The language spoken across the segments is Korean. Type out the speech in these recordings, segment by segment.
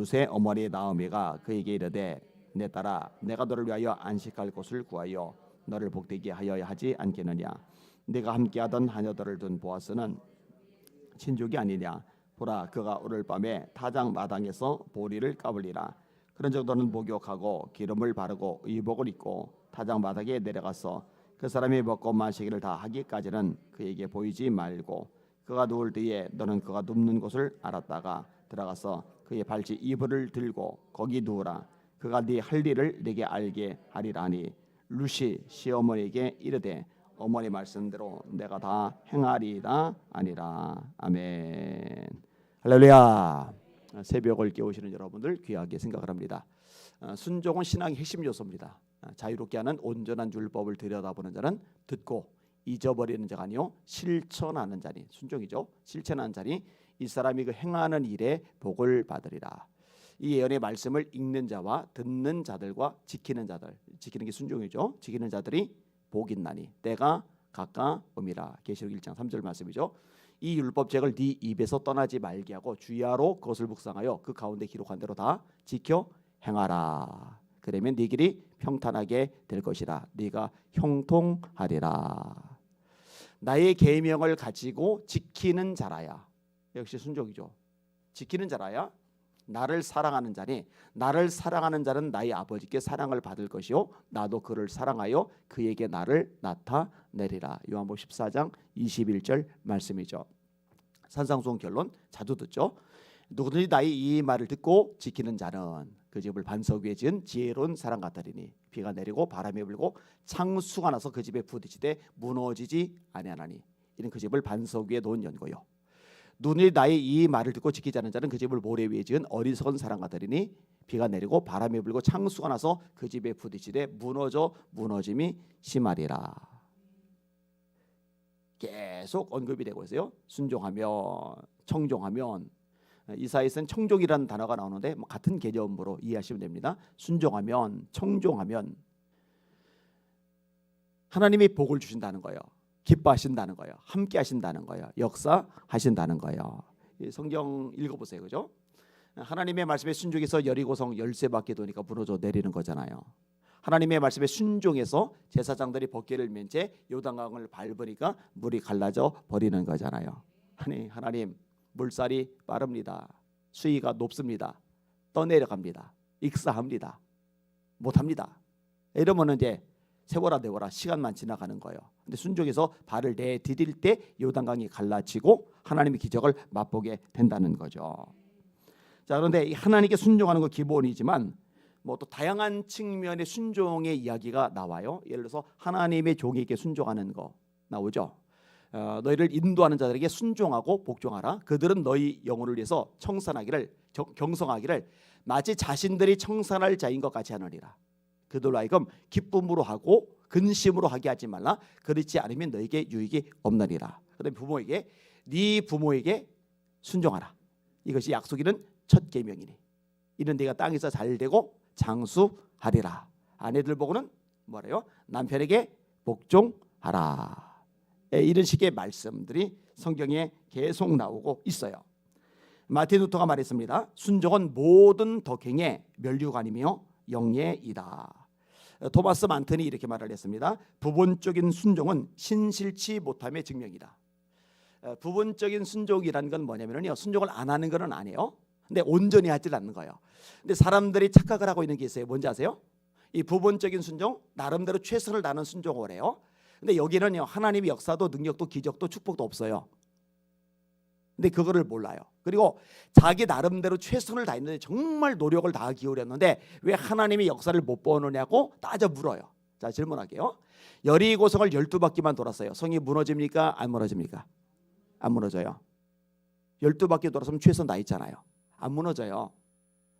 룻의 어머니 나오미가 그에게 이르되 내 딸아 내가 너를 위하여 안식할 곳을 구하여 너를 복되게 하여야 하지 않겠느냐. 네가 함께하던 하녀들을 둔 보아스는 친족이 아니냐. 보라 그가 오늘 밤에 타작 마당에서 보리를 까불리라. 그런즉 너는 목욕하고 기름을 바르고 의복을 입고 타작 마당에 내려가서 그 사람이 먹고 마시기를 다 하기까지는 그에게 보이지 말고 그가 누울 때에 너는 그가 눕는 곳을 알았다가 들어가서 그의 발치 이불을 들고 거기 누우라. 그가 네 할 일을 네게 알게 하리라 하니 룻이 시어머니에게 이르되 어머니 말씀대로 내가 다 행하리이다 아니라. 아멘. 할렐루야. 새벽을 깨우시는 여러분들 귀하게 생각을 합니다. 순종은 신앙의 핵심 요소입니다. 자유롭게 하는 온전한 율법을 들여다보는 자는 듣고 잊어버리는 자가 아니요 실천하는 자니. 순종이죠. 실천하는 자니 이 사람이 그 행하는 일에 복을 받으리라. 이 예언의 말씀을 읽는 자와 듣는 자들과 지키는 자들, 지키는 게 순종이죠. 지키는 자들이 복 있나니 때가 가까움이라. 계시록 1장 3절 말씀이죠. 이 율법책을 네 입에서 떠나지 말게 하고 주야로 그것을 묵상하여 그 가운데 기록한 대로 다 지켜 행하라. 그러면 네 길이 평탄하게 될 것이라. 네가 형통하리라. 나의 계명을 가지고 지키는 자라야. 역시 순종이죠. 지키는 자라야 나를 사랑하는 자니 나를 사랑하는 자는 나의 아버지께 사랑을 받을 것이요 나도 그를 사랑하여 그에게 나를 나타내리라. 요한복음 14장 21절 말씀이죠. 산상수훈 결론 자주 듣죠. 누구든지 나의 이 말을 듣고 지키는 자는 그 집을 반석 위에 지은 지혜로운 사람 같으리니 비가 내리고 바람이 불고 창수가 나서 그 집에 부딪히되 무너지지 아니하나니 이는 그 집을 반석 위에 놓은 연고요. 눈이 나의 이 말을 듣고 지키지 않은 자는 그 집을 모래 위에 지은 어리석은 사람 같으리니 비가 내리고 바람이 불고 창수가 나서 그 집에 부딪히되 무너짐이 심하리라. 계속 언급이 되고 있어요. 순종하면 청종하면 이사야에서는 청종이라는 단어가 나오는데 같은 개념으로 이해하시면 됩니다. 순종하면 청종하면 하나님이 복을 주신다는 거예요. 기뻐하신다는 거예요. 함께 하신다는 거예요. 역사하신다는 거예요. 성경 읽어보세요. 그죠? 하나님의 말씀에 순종해서 여리고성 열쇠받게 도니까 무너져 내리는 거잖아요. 하나님의 말씀에 순종해서 제사장들이 벗개를 맨 채 요단강을 밟으니까 물이 갈라져 버리는 거잖아요. 아니 하나님 물살이 빠릅니다. 수위가 높습니다. 떠내려갑니다. 익사합니다. 못합니다. 이러면 이제 세워라 내워라 시간만 지나가는 거예요. 근데 순종해서 발을 내디딜 때 요단강이 갈라지고 하나님의 기적을 맛보게 된다는 거죠. 자, 그런데 이 하나님께 순종하는 거 기본이지만 뭐 또 다양한 측면의 순종의 이야기가 나와요. 예를 들어서 하나님의 종에게 순종하는 거 나오죠. 너희를 인도하는 자들에게 순종하고 복종하라. 그들은 너희 영혼을 위해서 청산하기를 경성하기를 마치 자신들이 청산할 자인 것 같이 하느니라. 그들로 하여금 기쁨으로 하고 근심으로 하게 하지 말라. 그렇지 않으면 너에게 유익이 없느니라. 그다음에 부모에게 네 부모에게 순종하라. 이것이 약속이는 첫 계명이니 이는 네가 땅에서 잘되고 장수하리라. 아내들 보고는 뭐래요? 남편에게 복종하라. 이런 식의 말씀들이 성경에 계속 나오고 있어요. 마틴 루터가 말했습니다. 순종은 모든 덕행의 면류관이며 영예이다. 토마스 만튼이 이렇게 말을 했습니다. 부분적인 순종은 신실치 못함의 증명이다. 부분적인 순종이라는 건 뭐냐면요, 순종을 안 하는 건 아니에요. 근데 온전히 하질 않는 거예요. 근데 사람들이 착각을 하고 있는 게 있어요. 뭔지 아세요? 이 부분적인 순종, 나름대로 최선을 다하는 순종을 해요. 근데 여기는요, 하나님의 역사도 능력도 기적도 축복도 없어요. 근데 그거를 몰라요. 그리고 자기 나름대로 최선을 다했는데 정말 노력을 다 기울였는데 왜 하나님의 역사를 못 보느냐고 따져 물어요. 자, 질문할게요. 여리고성을 12바퀴만 돌았어요. 성이 무너집니까? 안 무너집니까? 안 무너져요. 12바퀴 돌았으면 최선 다했잖아요. 안 무너져요.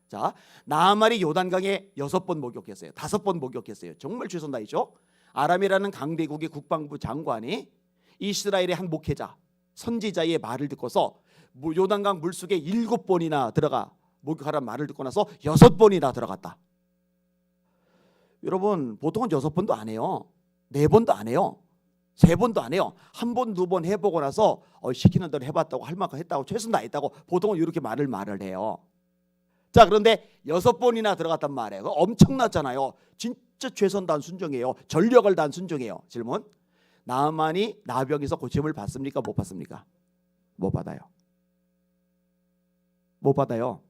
자, 나아말이 요단강에 6번 목욕했어요. 5번 목욕했어요. 정말 최선 다했죠. 아람이라는 강대국의 국방부 장관이 이스라엘의 한 목회자 선지자의 말을 듣고서 요단강 물속에 7번이나 들어가 목욕하라는 말을 듣고 나서 6번이나 들어갔다. 여러분 보통은 6번도 안 해요. 4번도 안 해요. 3번도 안 해요. 1번, 2번 해보고 나서 시키는 대로 해봤다고 할 만큼 했다고 최선 다했다고 보통은 이렇게 말을 해요. 자, 그런데 6번이나 들어갔단 말이에요. 엄청났잖아요. 진짜 최선 다한 순종이에요. 전력을 다한 순종이에요. 질문: 나만이 나병에서 고침을 받습니까? 못 받습니까? 못 받아요. 못 받아요.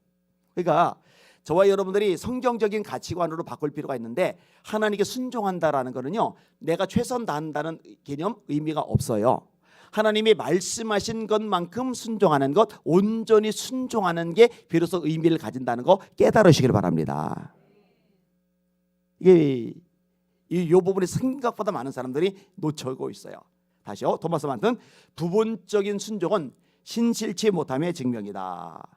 그러니까 저와 여러분들이 성경적인 가치관으로 바꿀 필요가 있는데, 하나님께 순종한다라는 거는요, 내가 최선 다한다는 개념, 의미가 없어요. 하나님이 말씀하신 것만큼 순종하는 것, 온전히 순종하는 게 비로소 의미를 가진다는 거 깨달으시길 바랍니다. 이게 이 부분이 생각보다 많은 사람들이 놓치고 있어요. 다시요. 토마스 만튼: 부분적인 순종은 신실치 못함의 증명이다.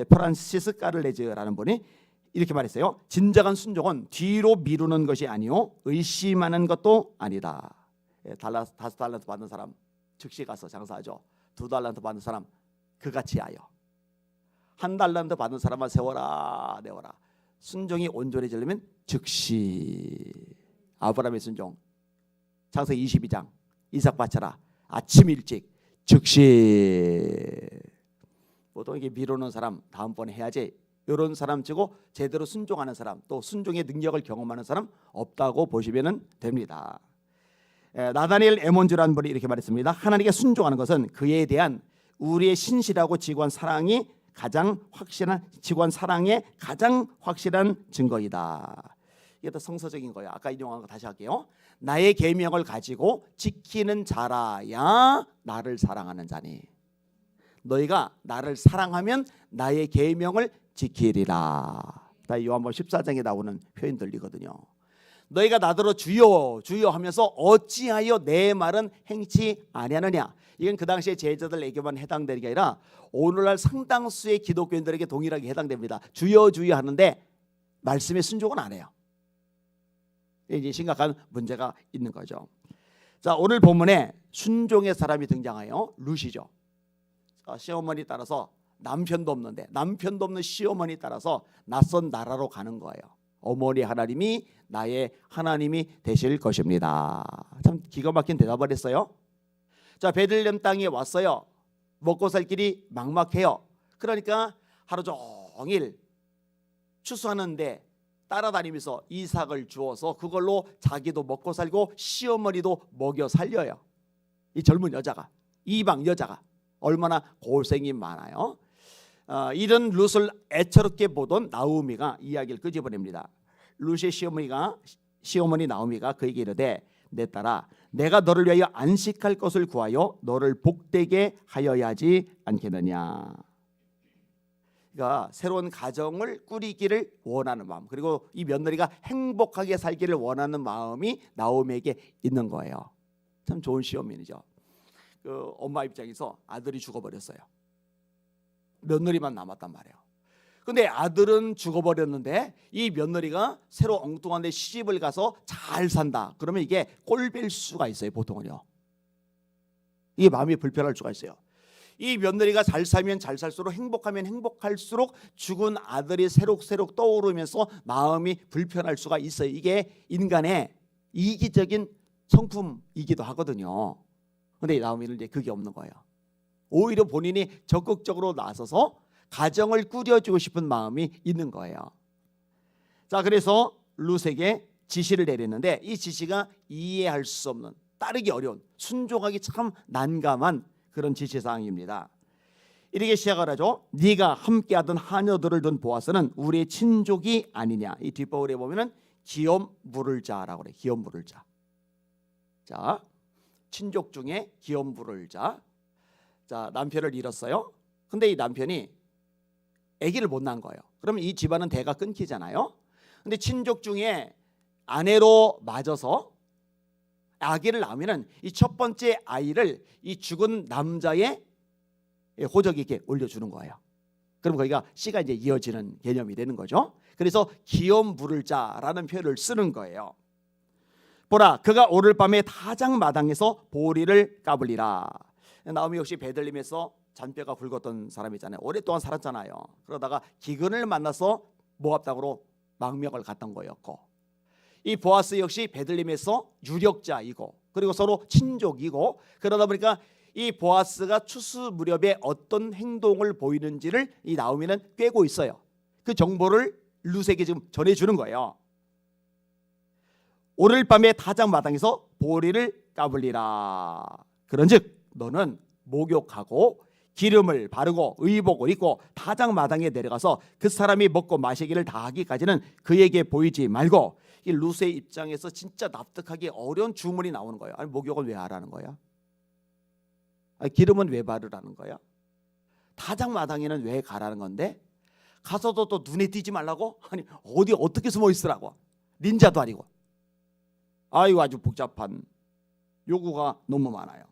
프란시스 까를레즈라는 분이 이렇게 말했어요. 진정한 순종은 뒤로 미루는 것이 아니요 의심하는 것도 아니다. 5달란트 받는 사람 즉시 가서 장사하죠. 2달란트 받는 사람 그같이 하여. 1달란트 받는 사람만 세워라 내워라. 순종이 온전해지려면 즉시. 아브라함의 순종, 창세기 22장, 이삭 바쳐라, 아침 일찍 즉시. 보통 이게 미루는 사람 다음번에 해야지, 이런 사람 치고 제대로 순종하는 사람, 또 순종의 능력을 경험하는 사람 없다고 보시면 됩니다. 나다니엘 에몬즈라는 분이 이렇게 말했습니다. 하나님께 순종하는 것은 그에 대한 우리의 신실하고 지고한 사랑이 가장 확실한, 지고한 사랑의 가장 확실한 증거이다. 이게 더 성서적인 거예요. 아까 인용한 거 다시 할게요. 나의 계명을 가지고 지키는 자라야 나를 사랑하는 자니. 너희가 나를 사랑하면 나의 계명을 지키리라. 다 요한복음 14장에 나오는 표현들이거든요. 너희가 나더러 주여 주여 하면서 어찌하여 내 말은 행치 아니하느냐. 이건 그 당시에 제자들에게만 해당되는 게 아니라 오늘날 상당수의 기독교인들에게 동일하게 해당됩니다. 주여 주여 하는데 말씀에 순종은 안 해요. 이제 심각한 문제가 있는 거죠. 자, 오늘 본문에 순종의 사람이 등장해요. 룻이죠. 시어머니 따라서 남편도 없는 시어머니 따라서 낯선 나라로 가는 거예요. 어머니 하나님이 나의 하나님이 되실 것입니다. 참 기가 막힌 대답을 했어요. 자, 베들레헴 땅에 왔어요. 먹고 살 길이 막막해요. 그러니까 하루 종일 추수하는데 따라다니면서 이삭을 주어서 그걸로 자기도 먹고 살고 시어머니도 먹여 살려요. 이 젊은 여자가, 이방 여자가 얼마나 고생이 많아요. 이런 룻을 애처롭게 보던 나오미가 이야기를 끄집어냅니다. 룻의 시어머니 나오미가 그에게 이르되 내 딸아 내가 너를 위하여 안식할 것을 구하여 너를 복되게 하여야 하지 않겠느냐. 그러니까 새로운 가정을 꾸리기를 원하는 마음, 그리고 이 며느리가 행복하게 살기를 원하는 마음이 나오미에게 있는 거예요. 참 좋은 시어머니죠. 그 엄마 입장에서 아들이 죽어버렸어요. 며느리만 남았단 말이에요. 근데 아들은 죽어버렸는데 이 며느리가 새로 엉뚱한 데 시집을 가서 잘 산다. 그러면 이게 꼴뵐 수가 있어요. 보통은요. 이게 마음이 불편할 수가 있어요. 이 며느리가 잘 살면 잘 살수록, 행복하면 행복할수록 죽은 아들이 새록새록 떠오르면서 마음이 불편할 수가 있어요. 이게 인간의 이기적인 성품이기도 하거든요. 근데 나오미는 이제 그게 없는 거예요. 오히려 본인이 적극적으로 나서서 가정을 꾸려주고 싶은 마음이 있는 거예요. 자, 그래서 룻에게 지시를 내렸는데 이 지시가 이해할 수 없는, 따르기 어려운, 순종하기 참 난감한 그런 지시사항입니다. 이렇게 시작을 하죠. 네가 함께하던 하녀들을 둔 보아스는 우리의 친족이 아니냐. 이 뒷부분에 보면은 기업 물을 자라고 그래. 기업 물을 자. 자, 친족 중에 기업 물을 자. 자, 남편을 잃었어요. 근데 이 남편이 아기를 못 낳은 거예요. 그러면 이 집안은 대가 끊기잖아요. 근데 친족 중에 아내로 맞아서 아기를 낳으면은 이 첫 번째 아이를 이 죽은 남자의 호적에게 올려주는 거예요. 그럼 거기가 씨가 이제 이어지는 개념이 되는 거죠. 그래서 기업 물을 자라는 표현을 쓰는 거예요. 보라, 그가 오늘 밤에 타작 마당에서 보리를 까불리라. 나오미 역시 베들레헴에서 잔뼈가 굵었던 사람이잖아요. 오랫동안 살았잖아요. 그러다가 기근을 만나서 모압 땅으로 망명을 갔던 거였고, 이 보아스 역시 베들레헴에서 유력자이고 그리고 서로 친족이고, 그러다 보니까 이 보아스가 추수 무렵에 어떤 행동을 보이는지를 이 나오미는 꿰고 있어요. 그 정보를 룻에게 지금 전해주는 거예요. 오늘 밤에 타작마당에서 보리를 까불리라. 그런즉 너는 목욕하고 기름을 바르고 의복을 입고 타작마당에 내려가서 그 사람이 먹고 마시기를 다 하기까지는 그에게 보이지 말고. 이 룻의 입장에서 진짜 납득하기 어려운 주문이 나오는 거예요. 아니, 목욕은 왜 하라는 거야? 아니, 기름은 왜 바르라는 거야? 타작마당에는 왜 가라는 건데? 가서도 또 눈에 띄지 말라고? 아니, 어디 어떻게 숨어 있으라고? 닌자도 아니고. 아이고, 아주 복잡한 요구가 너무 많아요.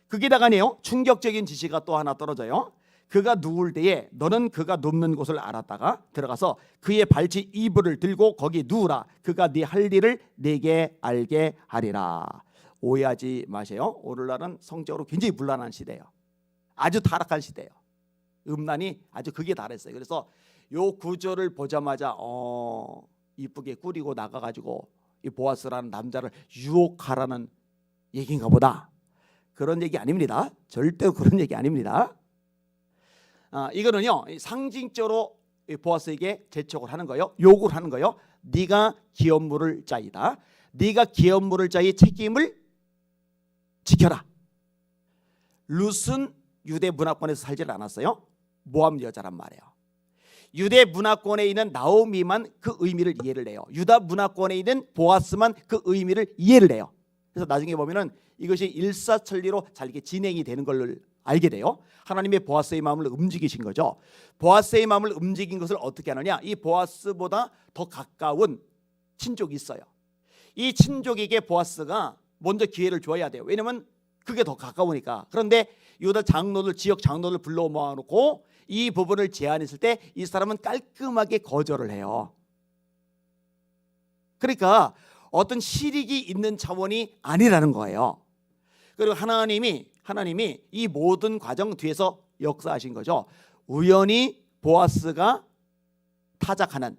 거기다가네요, 충격적인 지시가 또 하나 떨어져요. 그가 누울 때에 너는 그가 눕는 곳을 알았다가 들어가서 그의 발치 이불을 들고 거기 누우라. 그가 네 할 일을 네게 알게 하리라. 오해하지 마세요. 오늘날은 성적으로 굉장히 문란한 시대예요. 아주 타락한 시대예요. 음란이 아주 극에 달했어요. 그래서 요 구절을 보자마자 이쁘게 꾸리고 나가가지고 이 보아스라는 남자를 유혹하라는 얘기인가 보다. 그런 얘기 아닙니다. 절대로 그런 얘기 아닙니다. 이거는요, 상징적으로 보아스에게 재촉을 하는 거예요. 요구를 하는 거예요. 네가 기업 물을 자이다. 네가 기업 물을 자의 책임을 지켜라. 룻은 유대 문화권에서 살지 않았어요. 모함 여자란 말이에요. 유대 문화권에 있는 나오미만 그 의미를 이해를 해요. 유다 문화권에 있는 보아스만 그 의미를 이해를 해요. 그래서 나중에 보면은 이것이 일사천리로 잘 이렇게 진행이 되는 걸 알게 돼요. 하나님의 보아스의 마음을 움직이신 거죠. 보아스의 마음을 움직인 것을 어떻게 하느냐? 이 보아스보다 더 가까운 친족이 있어요. 이 친족에게 보아스가 먼저 기회를 줘야 돼요. 왜냐하면 그게 더 가까우니까. 그런데 유다 장로들, 지역 장로들 불러 모아놓고 이 부분을 제안했을 때 이 사람은 깔끔하게 거절을 해요. 그러니까 어떤 실익이 있는 차원이 아니라는 거예요. 그리고 하나님이 이 모든 과정 뒤에서 역사하신 거죠. 우연히 보아스가 타작하는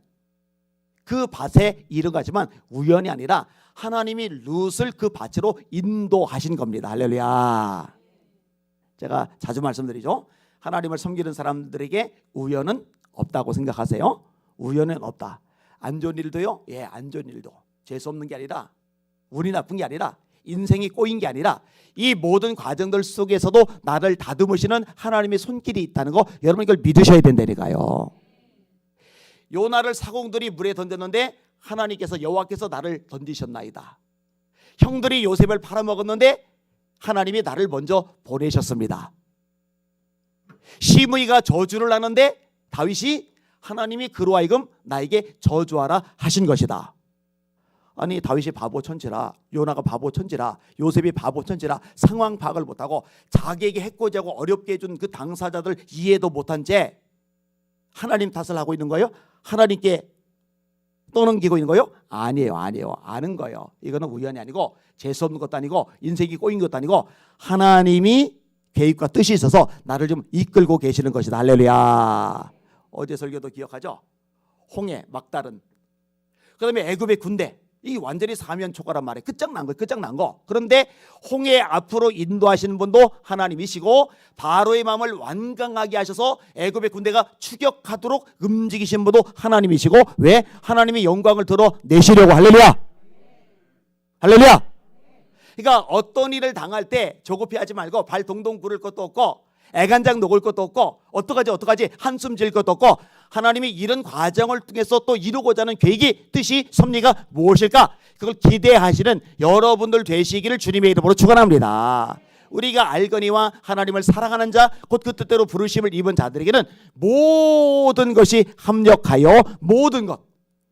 그 밭에 이르가지만 우연이 아니라 하나님이 룻을 그 밭으로 인도하신 겁니다. 할렐루야. 제가 자주 말씀드리죠. 하나님을 섬기는 사람들에게 우연은 없다고 생각하세요. 우연은 없다. 안 좋은 일도요. 예, 안 좋은 일도. 재수 없는 게 아니라, 운이 나쁜 게 아니라, 인생이 꼬인 게 아니라 이 모든 과정들 속에서도 나를 다듬으시는 하나님의 손길이 있다는 거, 여러분 이걸 믿으셔야 된다니까요. 요나를 사공들이 물에 던졌는데 하나님께서, 여호와께서 나를 던지셨나이다. 형들이 요셉을 팔아먹었는데 하나님이 나를 먼저 보내셨습니다. 시므이가 저주를 하는데 다윗이 하나님이 그로 하여금 나에게 저주하라 하신 것이다. 아니, 다윗이 바보 천지라, 요나가 바보 천지라, 요셉이 바보 천지라 상황 파악을 못하고 자기에게 해코지하고 어렵게 해준 그 당사자들 이해도 못한 채 하나님 탓을 하고 있는 거예요? 하나님께 떠넘기고 있는 거예요? 아니에요. 아는 거예요. 이거는 우연이 아니고 재수 없는 것도 아니고 인생이 꼬인 것도 아니고 하나님이 계획과 뜻이 있어서 나를 좀 이끌고 계시는 것이다. 할렐루야. 어제 설교도 기억하죠? 홍해, 막다른, 그 다음에 애굽의 군대, 이 완전히 사면초가란 말이에요. 끝장난 거. 그런데 홍해 앞으로 인도하시는 분도 하나님이시고 바로의 마음을 완강하게 하셔서 애굽의 군대가 추격하도록 움직이신 분도 하나님이시고, 왜? 하나님의 영광을 드러내시려고. 할렐루야. 할렐루야. 그러니까 어떤 일을 당할 때 조급해하지 말고 발 동동 구를 것도 없고 애간장 녹을 것도 없고 어떡하지 한숨 질 것도 없고, 하나님이 이런 과정을 통해서 또 이루고자 하는 계획이, 뜻이, 섭리가 무엇일까? 그걸 기대하시는 여러분들 되시기를 주님의 이름으로 축원합니다. 우리가 알거니와 하나님을 사랑하는 자, 곧 그 뜻대로 부르심을 입은 자들에게는 모든 것이 합력하여, 모든 것,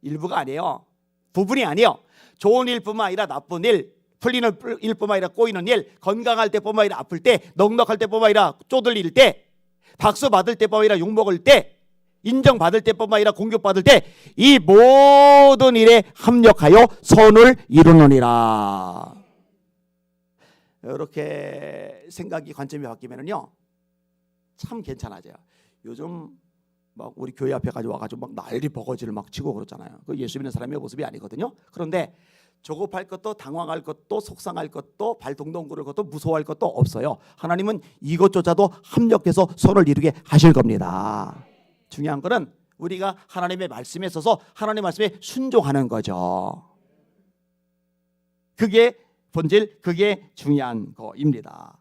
일부가 아니에요. 부분이 아니에요. 좋은 일뿐만 아니라 나쁜 일, 풀리는 일뿐만 아니라 꼬이는 일, 건강할 때뿐만 아니라 아플 때, 넉넉할 때뿐만 아니라 쪼들릴 때, 박수 받을 때뿐만 아니라 욕먹을 때, 인정받을 때뿐만 아니라 공격받을 때, 이 모든 일에 합력하여 선을 이루느니라. 이렇게 생각이, 관점이 바뀌면은요 참 괜찮아져요. 요즘 막 우리 교회 앞에 가지고 와가지고 막 난리 버거지를 막 치고 그러잖아요. 그 예수 믿는 사람의 모습이 아니거든요. 그런데 조급할 것도, 당황할 것도, 속상할 것도, 발 동동 구를 것도, 무서워할 것도 없어요. 하나님은 이것조차도 합력해서 선을 이루게 하실 겁니다. 중요한 거는 우리가 하나님의 말씀에 있어서 하나님의 말씀에 순종하는 거죠. 그게 본질, 그게 중요한 거입니다.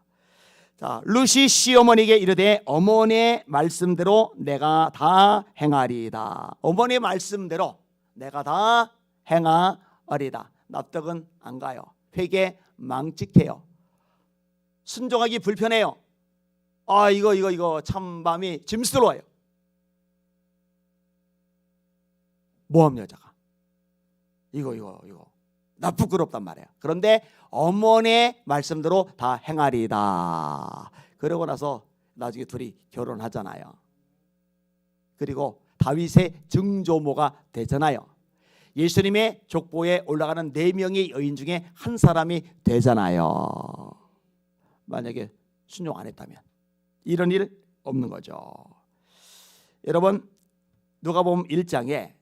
자, 룻이 시어머니에게 이르되 어머니의 말씀대로 내가 다 행하리이다. 어머니의 말씀대로 내가 다 행하리이다. 납득은 안 가요. 회개 망측해요. 순종하기 불편해요. 이거 참 마음이 짐스러워요. 모함 여자가 이거 나 부끄럽단 말이야. 그런데 어머니의 말씀대로 다 행하리이다. 그러고 나서 나중에 둘이 결혼하잖아요. 그리고 다윗의 증조모가 되잖아요. 예수님의 족보에 올라가는 4명의 여인 중에 한 사람이 되잖아요. 만약에 순종 안 했다면 이런 일 없는 거죠. 여러분, 누가복음 1장에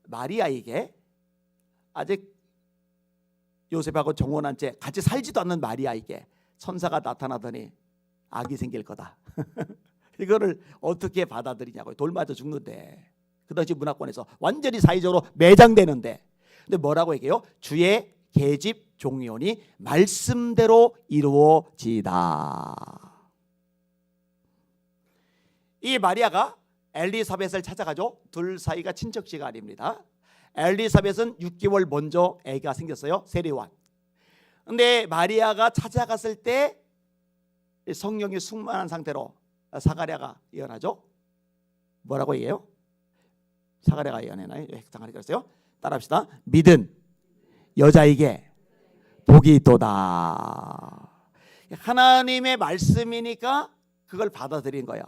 마리아에게 아직 요셉하고 정혼한 채 같이 살지도 않는 마리아에게 천사가 나타나더니 아기 생길 거다. 이거를 어떻게 받아들이냐고요. 돌 맞아 죽는데. 그 당시 문화권에서 완전히 사회적으로 매장되는데, 근데 뭐라고 얘기해요? 주의 계집 종려니 말씀대로 이루어지다. 이 마리아가 엘리사벳을 찾아가죠. 둘 사이가 친척지가 아닙니다. 엘리사벳은 6개월 먼저 애가 생겼어요. 세례요한. 근데 마리아가 찾아갔을 때 성령이 충만한 상태로 사가랴가 예언하죠. 뭐라고 얘기해요? 사가랴가 예언해나요? 획상하리 그랬어요. 따라합시다. 믿은 여자에게 복이 있도다. 하나님의 말씀이니까 그걸 받아들인 거예요.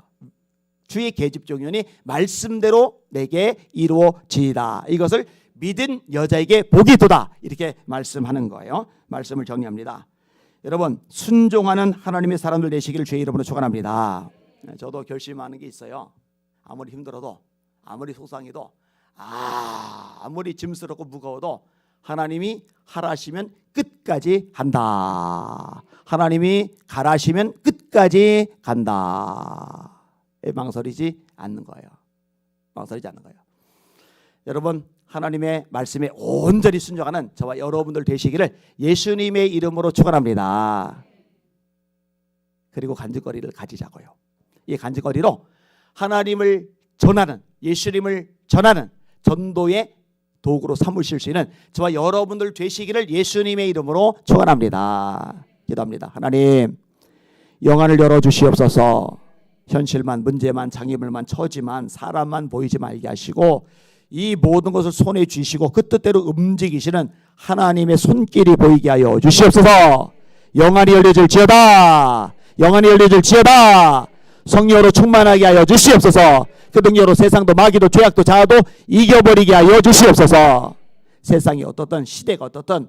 주의 계집종이니 말씀대로 내게 이루어지이다. 이것을 믿은 여자에게 복이 있도다. 이렇게 말씀하는 거예요. 말씀을 정리합니다. 여러분, 순종하는 하나님의 사람들 되시기를 주의 이름으로 축원합니다. 저도 결심하는 게 있어요. 아무리 힘들어도, 아무리 속상해도, 아무리 짐스럽고 무거워도 하나님이 하라시면 끝까지 한다. 하나님이 가라시면 끝까지 간다. 망설이지 않는 거예요. 망설이지 않는 거예요. 여러분, 하나님의 말씀에 온전히 순종하는 저와 여러분들 되시기를 예수님의 이름으로 축원합니다. 그리고 간증거리를 가지자고요. 이 간증거리로 하나님을 전하는, 예수님을 전하는 전도의 도구로 삼으실 수 있는 저와 여러분들 되시기를 예수님의 이름으로 축원합니다. 기도합니다. 하나님, 영안을 열어주시옵소서. 현실만, 문제만, 장애물만, 처지만, 사람만 보이지 말게 하시고 이 모든 것을 손에 쥐시고 그 뜻대로 움직이시는 하나님의 손길이 보이게 하여 주시옵소서. 영안이 열려질지어다. 영안이 열려질지어다. 성령으로 충만하게 하여 주시옵소서. 그 능력으로 세상도 마귀도 죄악도 자아도 이겨버리게 하여 주시옵소서. 세상이 어떻든 시대가 어떻든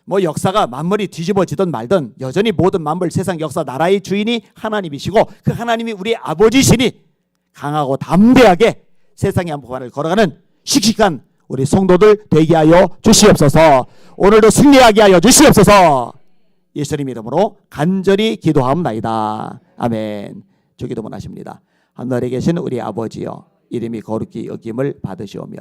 뭐 역사가 만물이 뒤집어지든 말든 여전히 모든 만물, 세상, 역사, 나라의 주인이 하나님이시고 그 하나님이 우리 아버지시니 강하고 담대하게 세상의 한복판을 걸어가는 씩씩한 우리 성도들 되게 하여 주시옵소서. 오늘도 승리하게 하여 주시옵소서. 예수님 이름으로 간절히 기도하옵나이다. 아멘. 주 기도 원하십니다. 하늘에 계신 우리 아버지여, 이름이 거룩히 여김을 받으시오며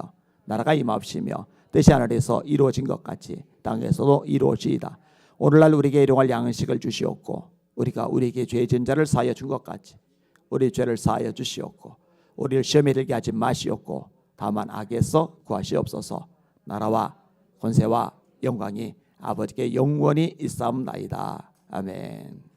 나라가 임하옵시며 뜻이 하늘에서 이루어진 것 같이 땅에서도 이루어지이다. 오늘날 우리에게 일용할 양식을 주시옵고 우리가 우리에게 죄 지은 자를 사하여 준 것 같이 우리 죄를 사하여 주시옵고 우리를 시험에 들게 하지 마시옵고 다만 악에서 구하시옵소서. 나라와 권세와 영광이 아버지께 영원히 있사옵나이다. 아멘.